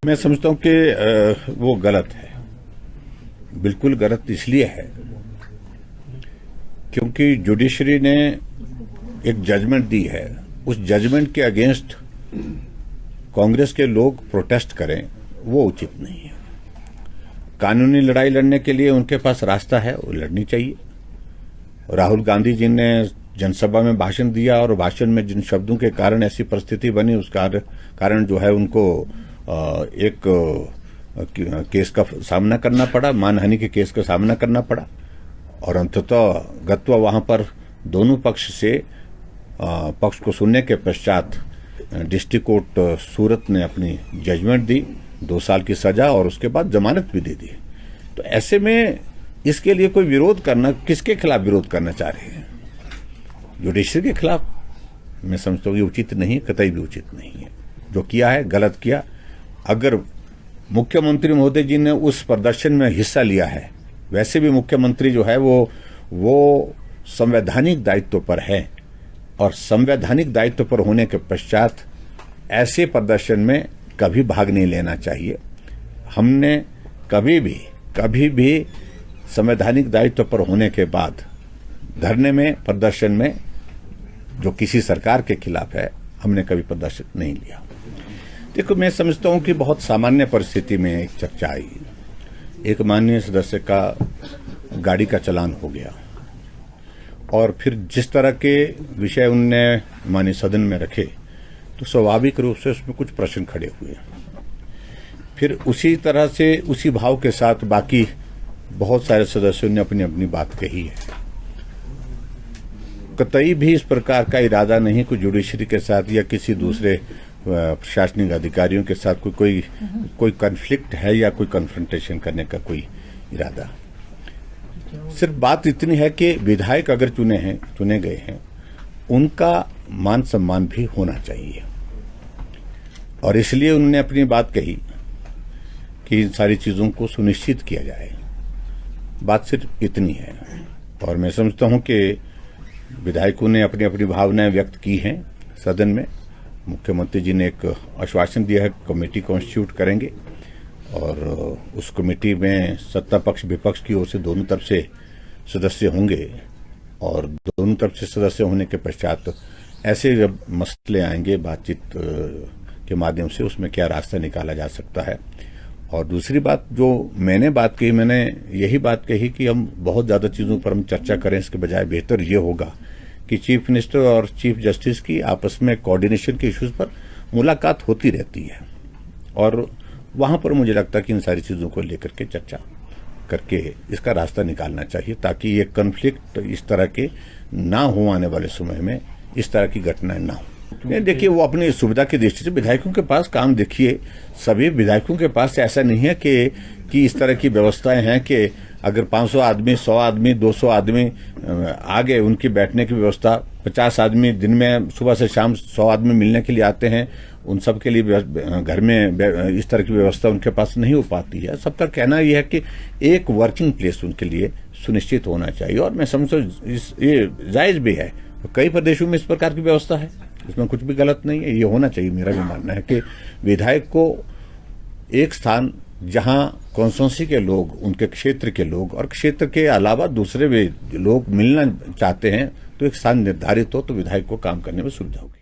मैं समझता हूं कि वो गलत है, बिल्कुल गलत इसलिए है क्योंकि जुडिशरी ने एक जजमेंट दी है। उस जजमेंट के अगेंस्ट कांग्रेस के लोग प्रोटेस्ट करें, वो उचित नहीं है। कानूनी लड़ाई लड़ने के लिए उनके पास रास्ता है, वो लड़नी चाहिए। राहुल गांधी जी ने जनसभा में भाषण दिया और भाषण में जिन शब्दों के कारण ऐसी परिस्थिति बनी, उस कारण जो है उनको एक केस का सामना करना पड़ा, मानहानि के केस का सामना करना पड़ा। और अंततः गत्वा वहां पर दोनों पक्ष से पक्ष को सुनने के पश्चात डिस्ट्रिक्ट कोर्ट सूरत ने अपनी जजमेंट दी, 2 साल की सजा और उसके बाद जमानत भी दे दी। तो ऐसे में इसके लिए कोई विरोध करना, किसके खिलाफ विरोध करना चाह रहे हैं? जुडिशरी के खिलाफ। मैं समझता हूँ ये उचित नहीं, कतई भी उचित नहीं है। जो किया है गलत किया। अगर मुख्यमंत्री महोदय जी ने उस प्रदर्शन में हिस्सा लिया है, वैसे भी मुख्यमंत्री जो है वो संवैधानिक दायित्व पर है, और संवैधानिक दायित्व पर होने के पश्चात ऐसे प्रदर्शन में कभी भाग नहीं लेना चाहिए। हमने कभी भी संवैधानिक दायित्व पर होने के बाद धरने में, प्रदर्शन में जो किसी सरकार के खिलाफ है, हमने कभी प्रदर्शन नहीं लिया। देखो, मैं समझता हूं कि बहुत सामान्य परिस्थिति में एक चर्चा आई। एक माननीय सदस्य का गाड़ी का चालान हो गया और फिर जिस तरह के विषय उनने माननीय सदन में रखे, तो स्वाभाविक रूप से उसमें कुछ प्रश्न खड़े हुए। फिर उसी तरह से, उसी भाव के साथ बाकी बहुत सारे सदस्यों ने अपनी अपनी बात कही है। कतई भी इस प्रकार का इरादा नहीं कि जुडिशरी के साथ या किसी दूसरे प्रशासनिक अधिकारियों के साथ कोई कॉन्फ्लिक्ट है या कोई कन्फ्रंटेशन करने का कोई इरादा। सिर्फ बात इतनी है कि विधायक अगर चुने गए हैं, उनका मान सम्मान भी होना चाहिए, और इसलिए उन्होंने अपनी बात कही कि इन सारी चीजों को सुनिश्चित किया जाए। बात सिर्फ इतनी है। और मैं समझता हूं कि विधायकों ने अपनी अपनी भावनाएं व्यक्त की हैं सदन में। मुख्यमंत्री जी ने एक आश्वासन दिया है, कमेटी कॉन्स्टिट्यूट करेंगे, और उस कमेटी में सत्ता पक्ष विपक्ष की ओर से दोनों तरफ से सदस्य होंगे, और दोनों तरफ से सदस्य होने के पश्चात ऐसे जब मसले आएंगे बातचीत के माध्यम से, उसमें क्या रास्ता निकाला जा सकता है। और दूसरी बात जो मैंने यही बात कही कि हम बहुत ज्यादा चीजों पर हम चर्चा करें, इसके बजाय बेहतर ये होगा कि चीफ मिनिस्टर और चीफ जस्टिस की आपस में कोऑर्डिनेशन के इश्यूज पर मुलाकात होती रहती है, और वहां पर मुझे लगता है कि इन सारी चीजों को लेकर के चर्चा करके इसका रास्ता निकालना चाहिए, ताकि ये कॉन्फ्लिक्ट इस तरह के ना हो, आने वाले समय में इस तरह की घटनाएं ना हो। देखिए, वो अपनी सुविधा की दृष्टि से विधायकों के पास काम, देखिए सभी विधायकों के पास ऐसा नहीं है कि इस तरह की व्यवस्थाएं हैं कि अगर 500 आदमी, 100 आदमी, 200 आदमी आगे उनकी बैठने की व्यवस्था, 50 आदमी दिन में सुबह से शाम 100 आदमी मिलने के लिए आते हैं, उन सब के लिए घर में इस तरह की व्यवस्था उनके पास नहीं हो पाती है। सबका कहना यह है कि एक वर्किंग प्लेस उनके लिए सुनिश्चित होना चाहिए, और मैं समझता हूँ ये जायज भी है। कई प्रदेशों में इस प्रकार की व्यवस्था है, इसमें कुछ भी गलत नहीं है, ये होना चाहिए। मेरा भी मानना है कि विधायक को एक स्थान जहां कॉन्स्टिट्यूंसी के लोग, उनके क्षेत्र के लोग और क्षेत्र के अलावा दूसरे भी लोग मिलना चाहते हैं, तो एक स्थान निर्धारित हो तो विधायक को काम करने में सुविधा होगी।